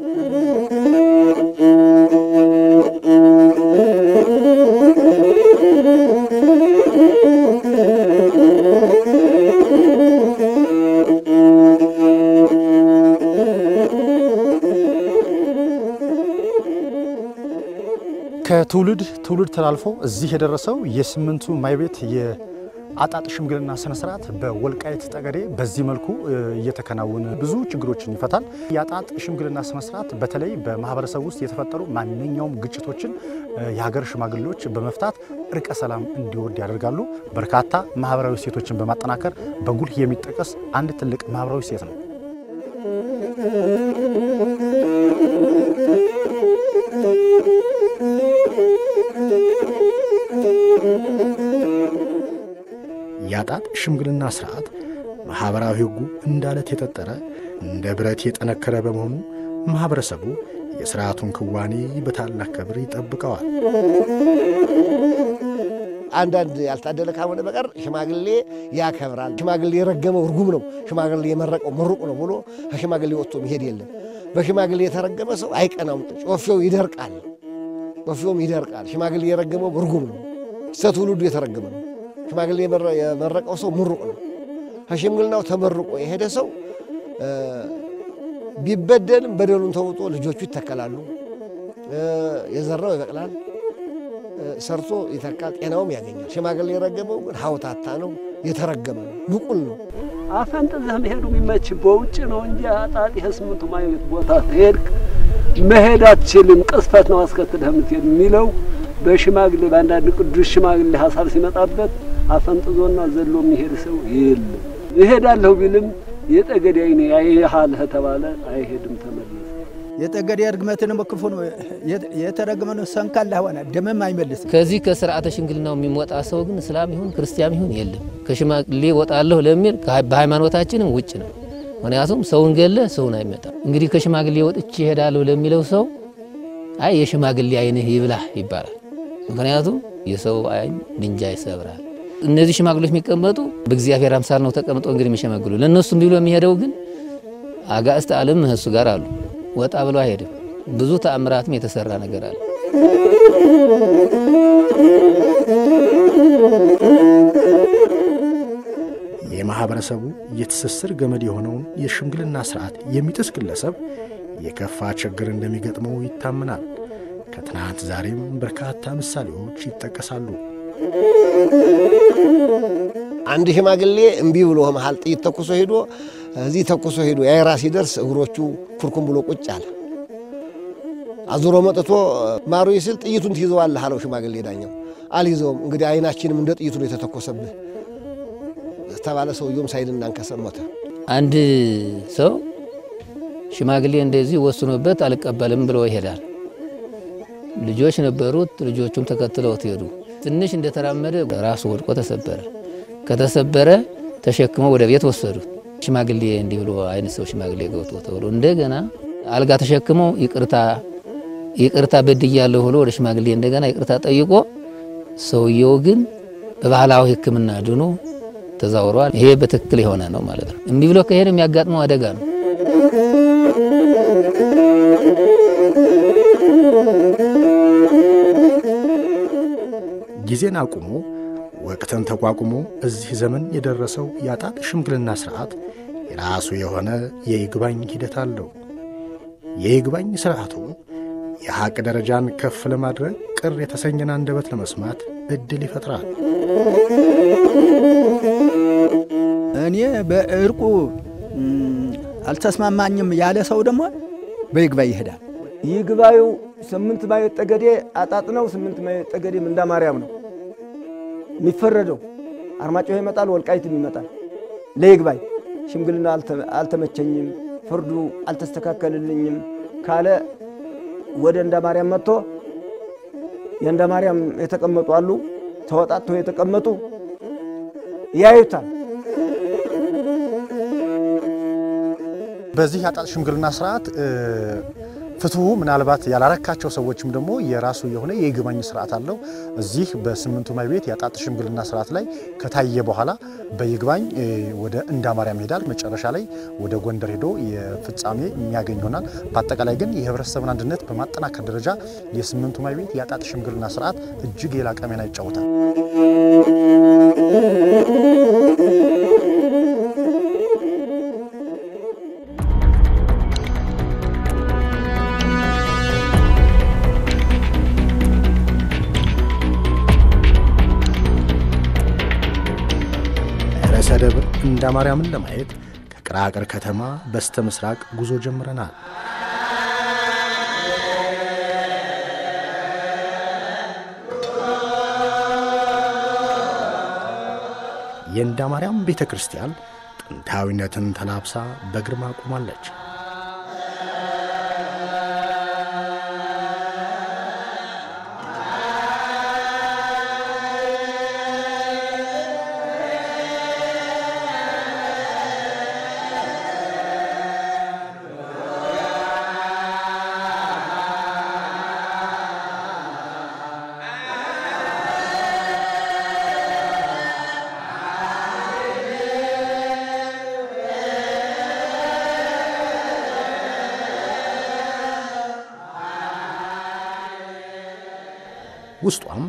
ከትውልድ ትውልድ ተላልፎ እዚህ የደረሰው የስምንቱ ማይቤት የአጣጥ ሽምግልና ስነ ስርዓት በወልቃይት ጠገዴ በዚህ መልኩ እየተከናወነ ብዙ ችግሮችን ይፈታል። የአጣጥ ሽምግልና ስነ ስርዓት በተለይ በማህበረሰብ ውስጥ የተፈጠሩ ማንኛውም ግጭቶችን የሀገር ሽማግሌዎች በመፍታት እርቀ ሰላም እንዲወርድ ያደርጋሉ። በርካታ ማህበራዊ ሴቶችን በማጠናከር በጉልህ የሚጠቀስ አንድ ትልቅ ማህበራዊ ሴት ነው። የአጣጥ ሽምግልና ስርዓት ማህበራዊ ሕጉ እንዳለት የጠጠረ እንደ ብረት የጠነከረ በመሆኑ ማህበረሰቡ የሥርዓቱን ክዋኔ በታላቅ ክብር ይጠብቀዋል። አንዳንድ ያልታደለ ካልሆነ በቀር ሽማግሌ ያከብራል። ሽማግሌ የረገመው እርጉም ነው፣ ሽማግሌ የመረቀው ምሩቅ ነው ብሎ ከሽማግሌ ወጥቶ መሄድ የለም። በሽማግሌ የተረገመ ሰው አይቀናም፣ ጮፌው ይደርቃል፣ ወፌውም ይደርቃል። ሽማግሌ የረገመው እርጉም ነው፣ ትውልዱ የተረገመ ነው። ሽማግሌ የመረቀው ሰው ምሩቅ ነው። ከሽምግልናው ተመርቆ የሄደ ሰው ቢበደልም በደሉን ተውጦ ልጆቹ ይተከላሉ፣ የዘራው ይበቅላል፣ ሰርቶ ይተካል፣ ጤናውም ያገኛል። ሽማግሌ የረገመው ግን ሀውታታ ነው፣ የተረገመ ነው፣ ንቁል ነው። አፈንጥዘህ መሄዱ የሚመች በውጭ ነው እንጂ አጣጥ የስምንቱ ማይቤት ቦታ ትሄድክ መሄድ አትችልም። ቅስፈት ነው አስከትለህ የምትሄድ የሚለው በሽማግሌ በአንዳንድ ቅዱስ ሽማግሌ ሀሳብ ሲመጣበት አፈንጥዞና ዘሎ የሚሄድ ሰው የለም። ይሄዳለሁ ቢልም የጠገዴ አይኔ ያይሃልህ ተባለ አይሄድም፣ ተመለሰ። የጠገዴ እርግመትን በክፉ ነው የተረገመን ሰንካላ ሆነ ደመም አይመልስ። ከዚህ ከሥርዓተ ሽምግልናው የሚወጣ ሰው ግን እስላም ይሁን ክርስቲያን ይሁን የለም። ከሽማግሌ ወጣለሁ ለሚል በሃይማኖታችንም ውጭ ነው። ምክንያቱም ሰውን ገለ ሰውን አይመጣም። እንግዲህ ከሽማግሌ ወጥቼ እሄዳለሁ ለሚለው ሰው አይ የሽማግሌ አይንህ ይብላህ ይባላል። ምክንያቱም የሰው አይን ድንጋይ ይሰብራል። እነዚህ ሽማግሌዎች የሚቀመጡ በእግዚአብሔር አምሳል ነው ተቀምጠው እንግዲህ የሚሸመግሉ። ለነሱም ቢሉ የሚሄደው ግን አጋዕዝተ ዓለም እሱ ጋር አሉ። ወጣ ብሎ አይሄድም። ብዙ ተአምራትም የተሰራ ነገር አለ። የማህበረሰቡ የትስስር ገመድ የሆነውን የሽምግልና ስርዓት የሚጥስ ግለሰብ የከፋ ችግር እንደሚገጥመው ይታመናል። ከትናንት ዛሬም በርካታ ምሳሌዎች ይጠቀሳሉ። አንድ ሽማግሌ እምቢ ብሎ መሃል ጥይት ተኩሶ ሄዶ እዚህ ተኩሶ ሄዶ ያይራ ሲደርስ እግሮቹ ኩርኩም ብሎ ቁጭ አለ። አዙሮ መጥቶ ማሩ ይስል ጥይቱን ትይዘዋለህ አለው ሽማግሌ ዳኛው። አልይዘውም እንግዲህ አይናችንም እንደ ጥይቱ ነው የተተኮሰብህ ተባለ። ሰውየውም ሳይልና አንከሰመተ። አንድ ሰው ሽማግሌ እንደዚህ ወስኖበት አልቀበልም ብሎ ይሄዳል። ልጆች ነበሩት፣ ልጆቹም ተከትለውት ሄዱ። ትንሽ እንደተራመደ ራሱ ወድቆ ተሰበረ። ከተሰበረ ተሸክመው ወደ ቤት ወሰዱት። ሽማግሌ እንዲህ ብሎ አይነ ሰው ሽማግሌ ገብቶ ተብሎ እንደገና አልጋ ተሸክመው ይቅርታ በድያለሁ ብሎ ወደ ሽማግሌ እንደገና ይቅርታ ጠይቆ ሰውየው ግን በባህላዊ ሕክምና ድኖ ተዛውሯል። ይሄ በትክክል የሆነ ነው ማለት ነው። እንዲህ ብሎ ከሄደ የሚያጋጥመው አደጋ ነው። ጊዜን አቁሞ ወቅትን ተቋቁሞ እዚህ ዘመን የደረሰው የአጣጥ ሽምግልና ስርዓት የራሱ የሆነ የይግባኝ ሂደት አለው። የይግባኝ ስርዓቱ የሐቅ ደረጃን ከፍ ለማድረግ ቅር የተሰኘን አንደበት ለመስማት እድል ይፈጥራል። እኔ በእርቁ አልተስማማኝም ያለ ሰው ደግሞ በይግባኝ ይሄዳል። ይግባዩ 8 ማየት ጠገዴ አጣጥ ነው። 8 ማየት ጠገዴ እንዳ ማርያም ነው የሚፈረደው። አርማጭሆ ይመጣል፣ ወልቃይትም ይመጣል። ለይግባኝ ሽምግልና አልተመቸኝም፣ ፍርዱ አልተስተካከለልኝም ካለ ወደ እንዳ ማርያም መጥቶ የእንዳ ማርያም የተቀመጡ አሉ፣ ተወጣጥተው የተቀመጡ ያዩታል። በዚህ የአጣጥ ሽምግልና ስርዓት ፍትሁ ምናልባት ያላረካቸው ሰዎችም ደግሞ የራሱ የሆነ የይግባኝ ስርዓት አለው። እዚህ በስምንቱ ማይቤት የአጣጥ ሽምግልና ስርዓት ላይ ከታየ በኋላ በይግባኝ ወደ እንዳ ማርያም ሄዳል። መጨረሻ ላይ ወደ ጎንደር ሄዶ የፍጻሜ የሚያገኝ ይሆናል። በአጠቃላይ ግን የህብረተሰብን አንድነት በማጠናከር ደረጃ የስምንቱ ማይቤት የአጣጥ ሽምግልና ስርዓት እጅግ የላቀ ሚና ይጫወታል። ርዕሰ ደብር እንዳ ማርያምን ለማየት ከቅራቅር ከተማ በስተ ምስራቅ ጉዞ ጀምረናል። የእንዳ ማርያም ቤተ ክርስቲያን ጥንታዊነትን ተላብሳ በግርማ ቆማለች። ውስጧም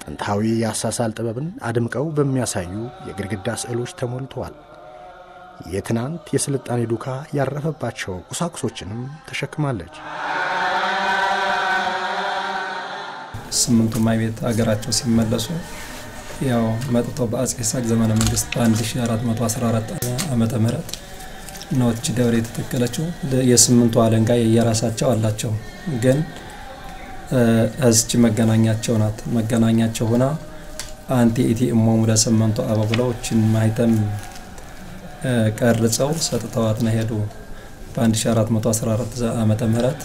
ጥንታዊ የአሳሳል ጥበብን አድምቀው በሚያሳዩ የግድግዳ ስዕሎች ተሞልተዋል። የትናንት የስልጣኔ ዱካ ያረፈባቸው ቁሳቁሶችንም ተሸክማለች። ስምንቱ ማይቤት አገራቸው ሲመለሱ ያው መጥተው በአጼ ይስሐቅ ዘመነ መንግስት በ1414 ዓመተ ምህረት ነውች ደብረ የተተከለችው። የስምንቱ አለንጋ የራሳቸው አላቸው ግን እዚች መገናኛቸው ናት። መገናኛቸው ሆና አንቲ ኢቲ እሞሙ ለስምንቱ አበው ብለውችን ማይተም ቀርጸው ሰጥተዋት ነው ሄዱ። በ1414 ዓመተ ምህረት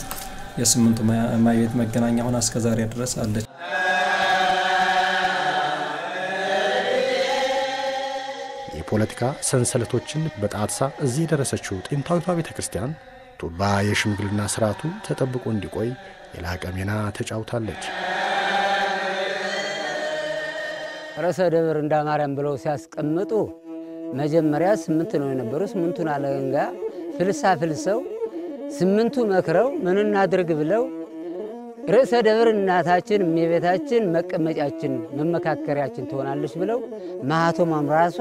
የስምንቱ ማይቤት መገናኛ ሆና እስከ ዛሬ ድረስ አለች። የፖለቲካ ሰንሰለቶችን በጣጥሳ እዚህ የደረሰችው ጥንታዊቷ ቤተክርስቲያን ቱባ የሽምግልና ስርዓቱ ተጠብቆ እንዲቆይ የላቀ ሚና ተጫውታለች። ርዕሰ ደብር እንዳ ማርያም ብለው ሲያስቀምጡ መጀመሪያ 8 ነው የነበሩ። 8ቱን አለንጋ ፍልሰው 8ቱ መክረው ምን እናድርግ ብለው ርዕሰ ደብር እናታችን እመቤታችን መቀመጫችን መመካከሪያችን ትሆናለች ብለው ማህተሟም ራሷ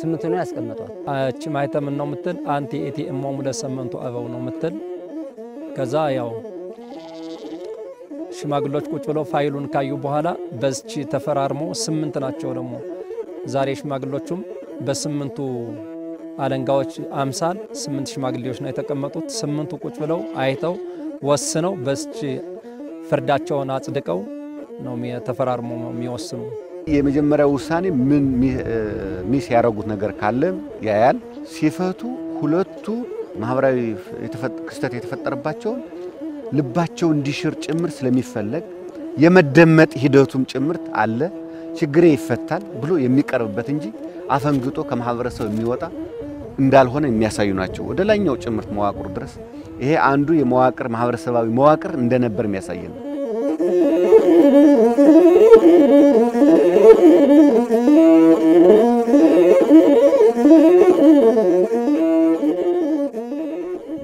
8 ነው ያስቀመጧት። እቺ ማይተም ነው ምትል አንቲ ኢቲ እሞሙ ለስምንቱ አበው ነው ምትል። ከዛ ያው ሽማግሎች ቁጭ ብለው ፋይሉን ካዩ በኋላ በዚህ ተፈራርሞ 8 ናቸው። ደግሞ ዛሬ ሽማግሎቹም በ8ቱ አለንጋዎች አምሳል 8 ሽማግሌዎች ነው የተቀመጡት። 8ቱ ቁጭ ብለው አይተው ወስነው በስቺ ፍርዳቸውን አጽድቀው ነው ተፈራርሞ የሚወስኑ። የመጀመሪያው ውሳኔ ምን ሚስ ያደረጉት ነገር ካለ ያያል። ሲፈቱ ሁለቱ ማህበራዊ ክስተት የተፈጠረባቸው ልባቸው እንዲሽር ጭምር ስለሚፈለግ የመደመጥ ሂደቱም ጭምርት አለ። ችግሬ ይፈታል ብሎ የሚቀርብበት እንጂ አፈንግጦ ከማህበረሰብ የሚወጣ እንዳልሆነ የሚያሳዩ ናቸው። ወደ ላይኛው ጭምርት መዋቅሩ ድረስ ይሄ አንዱ የመዋቅር ማህበረሰባዊ መዋቅር እንደነበር የሚያሳይ ነው።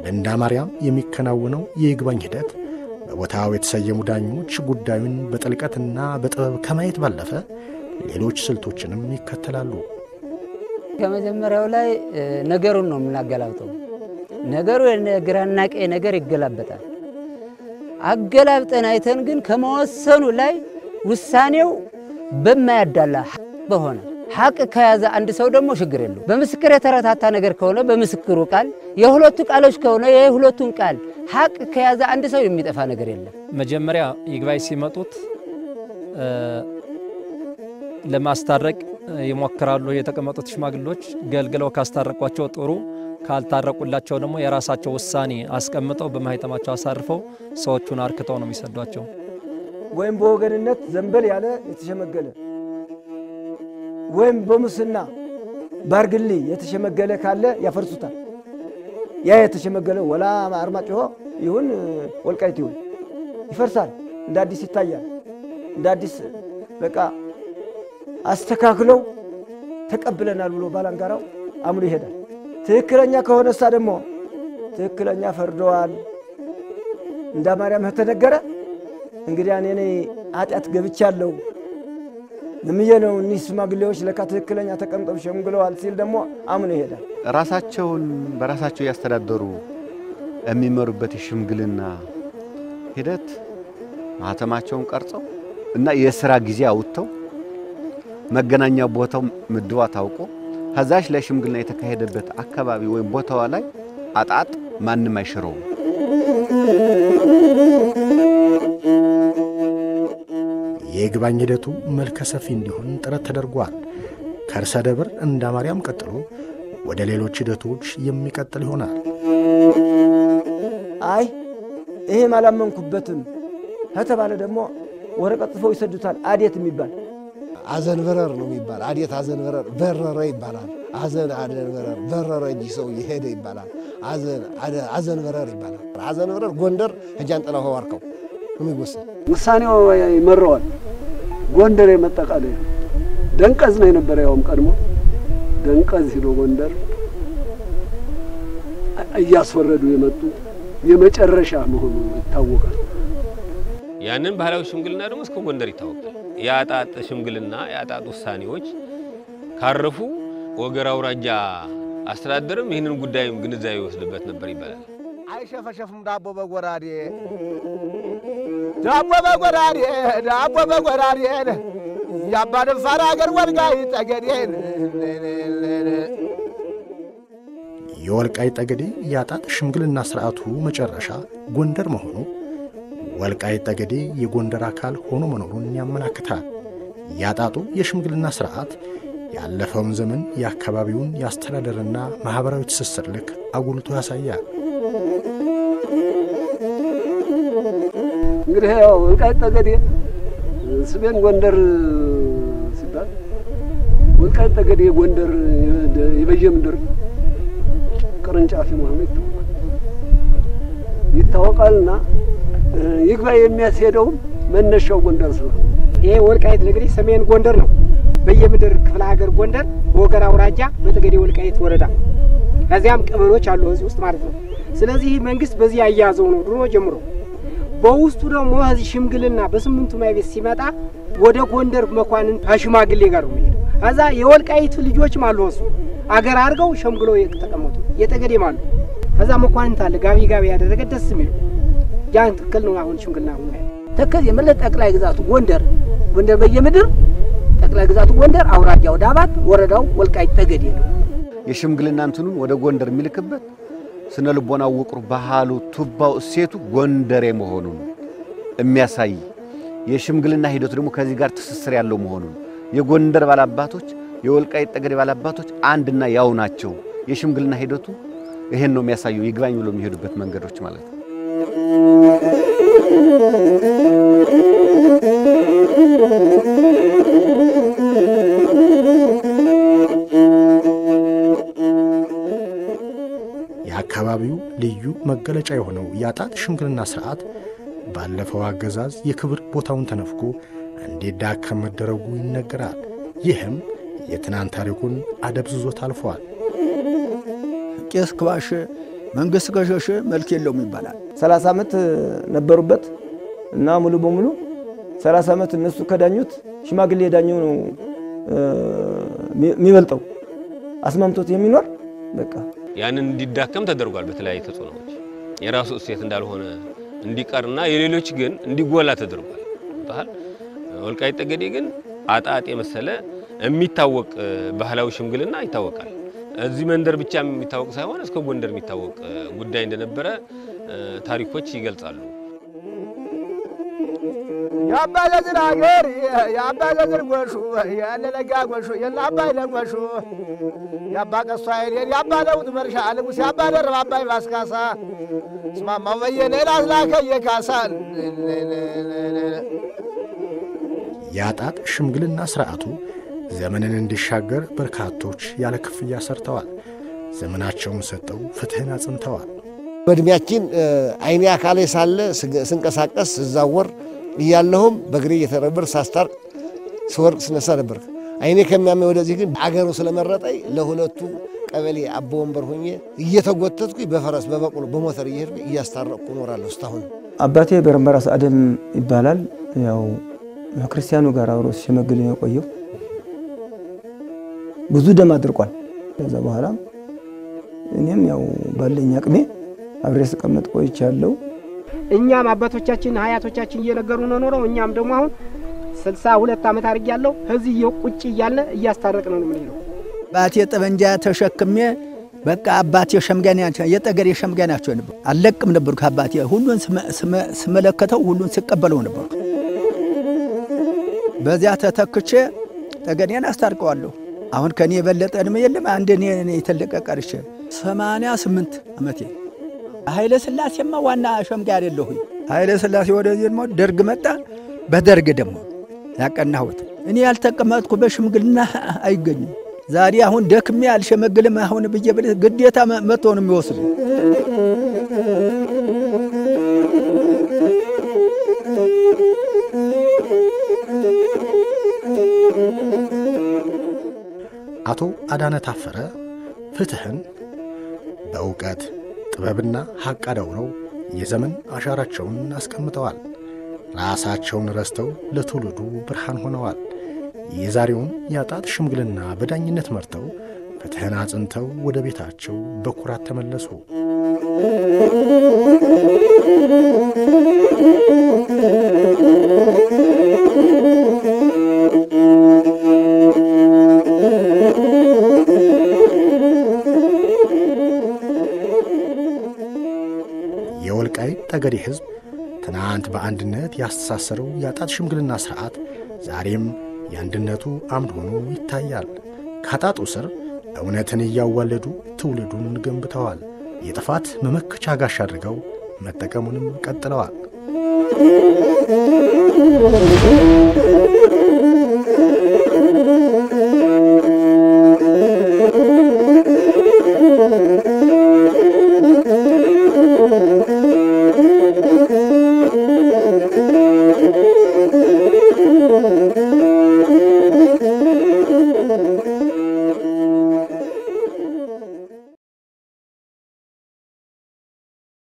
በእንዳ ማርያም የሚከናወነው የይግባኝ ሂደት በቦታው የተሰየሙ ዳኞች ጉዳዩን በጥልቀትና በጥበብ ከማየት ባለፈ ሌሎች ስልቶችንም ይከተላሉ። ከመጀመሪያው ላይ ነገሩን ነው የምናገላብጠው። ነገሩ የግራና ቀኝ ነገር ይገላበጣል። አገላብጠን አይተን ግን ከመወሰኑ ላይ ውሳኔው በማያዳላ በሆነ ሐቅ ከያዘ አንድ ሰው ደግሞ ችግር የለው። በምስክር የተረታታ ነገር ከሆነ በምስክሩ ቃል፣ የሁለቱ ቃሎች ከሆነ የሁለቱን ቃል ሐቅ ከያዘ አንድ ሰው የሚጠፋ ነገር የለም። መጀመሪያ ይግባኝ ሲመጡት ለማስታረቅ ይሞክራሉ። የተቀመጡት ሽማግሌዎች ገልግለው ካስታረቋቸው ጥሩ፣ ካልታረቁላቸው ደግሞ የራሳቸው ውሳኔ አስቀምጠው በማህተማቸው አሳርፈው ሰዎቹን አርክተው ነው የሚሰዷቸው። ወይም በወገንነት ዘንበል ያለ የተሸመገለ ወይም በሙስና ባርግሊ የተሸመገለ ካለ ያፈርሱታል። ያ የተሸመገለ ወላ አርማጭሆ ይሁን ወልቃይት ይሁን ይፈርሳል። እንደ አዲስ ይታያል። እንደ አዲስ በቃ አስተካክለው ተቀብለናል ብሎ ባላንጋራው አምሎ ይሄዳል። ትክክለኛ ከሆነሳ ደግሞ ትክክለኛ ፈርደዋል እንዳ ማርያም ተነገረ። እንግዲህ እኔ ኃጢአት ገብቻለሁ ለምየ ነው እኒህ ሽማግሌዎች ለካ ትክክለኛ ተቀምጠው ሸምግለዋል ሲል ደግሞ አምኖ ይሄዳል። ራሳቸውን በራሳቸው ያስተዳደሩ የሚመሩበት የሽምግልና ሂደት ማህተማቸውን ቀርጸው እና የሥራ ጊዜ አውጥተው መገናኛ ቦታው ምድዋ ታውቆ ከዛሽ ላይ ሽምግልና የተካሄደበት አካባቢ ወይም ቦታዋ ላይ አጣጥ ማንም አይሽረውም። የይግባኝ ሂደቱ መልከ ሰፊ እንዲሆን ጥረት ተደርጓል። ከርሰ ደብር እንዳ ማርያም ቀጥሎ ወደ ሌሎች ሂደቶች የሚቀጥል ይሆናል። አይ ይሄም አላመንኩበትም ከተባለ ደግሞ ወረቀት ጽፈው ይሰዱታል። አዴት የሚባል አዘን በረር ነው የሚባል። አዴት አዘን በረር በረረ ይባላል። አዘን አዘን በረር በረረ እንጂ ሰው ይሄደ ይባላል። አዘን በረር ይባላል። አዘን በረር ጎንደር ጃንጥላ ዋርካው የሚወሰን ውሳኔው ይመረዋል። ጎንደር የመጠቃለያ ደንቀዝ ነው የነበረ። ያውም ቀድሞ ደንቀዝ ሄዶ ጎንደር እያስወረዱ የመጡ የመጨረሻ መሆኑ ይታወቃል። ያንን ባህላዊ ሽምግልና ደግሞ እስከ ጎንደር ይታወቃል። ያጣጥ ሽምግልና ያጣጥ ውሳኔዎች ካረፉ ወገራ አውራጃ አስተዳደርም ይህንን ጉዳይም ግንዛቤ ይወስድበት ነበር ይባላል። አይሸፈሸፍም ዳቦ በጎራዴ ዳቦ በጎራዴ ዳቦ በጎራዴ ያባደም ፋራ ሀገር ወልቃይት ጠገዴ። የወልቃይት ጠገዴ ያጣጥ ሽምግልና ስርዓቱ መጨረሻ ጎንደር መሆኑ ወልቃይት ጠገዴ የጎንደር አካል ሆኖ መኖሩን ያመለክታል። ያጣጡ የሽምግልና ስርዓት ያለፈውን ዘመን የአካባቢውን የአስተዳደርና ማህበራዊ ትስስር ልክ አጉልቶ ያሳያል። እንግዲህ ወልቃይት ጠገዴ ሰሜን ጎንደር ሲባል ወልቃይት ጠገዴ ጎንደር የበየምድር ቅርንጫፍ መሆኑ ይታወቃልና ይግባኝ የሚያስሄደው መነሻው ጎንደር ስለሆነ ይሄ ወልቃይት እንግዲህ ሰሜን ጎንደር ነው። በየምድር ክፍለ ሀገር ጎንደር በወገራ አውራጃ በጠገዴ ወልቃይት ወረዳ ከዚያም ቀበሌዎች አሉ እዚህ ውስጥ ማለት ነው። ስለዚህ መንግስት በዚህ ያያዘው ነው ድሮ ጀምሮ። በውስጡ ደግሞ እዚህ ሽምግልና በስምንቱ ማይቤት ሲመጣ ወደ ጎንደር መኳንን ከሽማግሌ ጋር ነው የሚሄደው። ከዛ የወልቃይት ልጆችም አሉ እሱ አገር አድርገው ሸምግለው የተቀመጡ የጠገዴም አሉ። ከዛ መኳንንት አለ ጋቢ ያደረገ ደስ የሚሉ ያን ትክክል ነው። አሁን ሽምግልና ሆነ ተከዝ የመለጥ ጠቅላይ ግዛቱ ጎንደር በየምድር ጠቅላይ ግዛቱ ጎንደር አውራጃው ዳባት ወረዳው ወልቃይት ጠገዴ ነው። የሽምግልና እንትኑ ወደ ጎንደር የሚልክበት ስነ ልቦናው ውቅሩ ባህሉ ቱባው እሴቱ ጎንደሬ መሆኑን የሚያሳይ የሽምግልና ሂደቱ ደግሞ ከዚህ ጋር ትስስር ያለው መሆኑን የጎንደር ባላባቶች የወልቃይት ጠገዴ ባላባቶች አንድና ያው ናቸው። የሽምግልና ሂደቱ ይሄን ነው የሚያሳየው ይግባኝ ብሎ የሚሄዱበት መንገዶች ማለት ነው። የአካባቢው ልዩ መገለጫ የሆነው ያጣጥ ሽምግልና ስርዓት ባለፈው አገዛዝ የክብር ቦታውን ተነፍጎ እንዲዳከም መደረጉ ይነገራል። ይህም የትናንት ታሪኩን አደብዝዞት አልፏል። ቄስ ክባሽ መንግስት ከሸሸ መልክ የለውም ይባላል። 30 ዓመት ነበሩበት እና ሙሉ በሙሉ 30 ዓመት እነሱ ከዳኙት ሽማግሌ ዳኘው ነው የሚበልጠው አስማምቶት የሚኖር በቃ ያንን እንዲዳከም ተደርጓል። በተለያየ ተጽዕኖዎች የራሱ እሴት እንዳልሆነ እንዲቀርና የሌሎች ግን እንዲጎላ ተደርጓል። ታል ወልቃይት ጠገዴ ግን አጣጥ የመሰለ የሚታወቅ ባህላዊ ሽምግልና ይታወቃል። እዚህ መንደር ብቻ የሚታወቅ ሳይሆን እስከ ጎንደር የሚታወቅ ጉዳይ እንደነበረ ታሪኮች ይገልጻሉ። ያባለዝን አገር ያባለዝን ጎሹ ያለለጋ ጎሹ የላባይ ለጎሹ ያባቀሷ አይደል ያባለውት መርሻ አለሙስ ያባደር ባባይ ባስካሳ ስማማው በየሌላ አዝላከ የካሳል ያጣጥ ሽምግልና ስርዓቱ ዘመንን እንዲሻገር በርካቶች ያለ ክፍያ ሰርተዋል። ዘመናቸውን ሰጠው ፍትህን አጽንተዋል። በእድሜያችን አይኔ አካሌ ሳለ ስንቀሳቀስ እዛወር እያለሁም በእግሬ እየተረበር ሳስታር ስወርቅ ስነሳ ነበር። አይኔ ከሚያመኝ ወደዚህ ግን አገሩ ስለመረጠኝ ለሁለቱ ቀበሌ አቦ ወንበር ሆኜ እየተጎተትኩ በፈረስ በበቅሎ በሞተር እየሄድኩ እያስታረቅኩ እኖራለሁ እስካሁን። አባቴ በረምበራስ አደም ይባላል። ያው ክርስቲያኑ ጋር አብሮ ሲሸመግል ነው የቆየው። ብዙ ደም አድርቋል። ከዛ በኋላ እኔም ያው ባለኝ አቅሜ አብሬ ስቀመጥ ቆይቻለሁ። እኛም አባቶቻችን አያቶቻችን እየነገሩ ነው ኖረው እኛም ደግሞ አሁን 62 ዓመት አድርጌያለሁ። እዚህ ቁጭ እያለ እያስታረቅን ነው ምን ነው ባቴ ጠበንጃ ተሸክሜ በቃ አባቴ ሸምጋናቸው የጠገዴ ሸምጋናቸው ነበር። አለቅም ነበር ከአባቴ ሁሉን ስመለከተው ሁሉን ሲቀበለው ነበር። በዚያ ተተክቼ ጠገዴን አስታርቀዋለሁ። አሁን ከኔ የበለጠ እድሜ የለም። አንድ እኔ የተለቀ ቀርቼ 88 ዓመቴ። ኃይለ ሥላሴማ ዋና ሸምጋይ አይደለሁኝ። ኃይለ ሥላሴ ወደዚህ ደግሞ ደርግ መጣ። በደርግ ደግሞ ያቀናሁት እኔ ያልተቀመጥኩ በሽምግልና አይገኝም። ዛሬ አሁን ደክሜ አልሸመግልም አሁን ብዬ ብለ ግዴታ መጥቶ ነው የሚወስዱ። አቶ አዳነ ታፈረ ፍትህን በእውቀት ጥበብና ሐቅ አዳውረው የዘመን አሻራቸውን አስቀምጠዋል። ራሳቸውን ረስተው ለትውልዱ ብርሃን ሆነዋል። የዛሬውን ያጣጥ ሽምግልና በዳኝነት መርተው ፍትህን አጽንተው ወደ ቤታቸው በኩራት ተመለሱ። የወልቃይት ጠገዴ ሕዝብ ትናንት በአንድነት ያስተሳሰረው ያጣጥ ሽምግልና ስርዓት ዛሬም የአንድነቱ አምድ ሆኖ ይታያል። ካጣጡ ስር እውነትን እያዋለዱ ትውልዱን ገንብተዋል። የጥፋት መመከቻ ጋሻ አድርገው መጠቀሙንም ቀጥለዋል።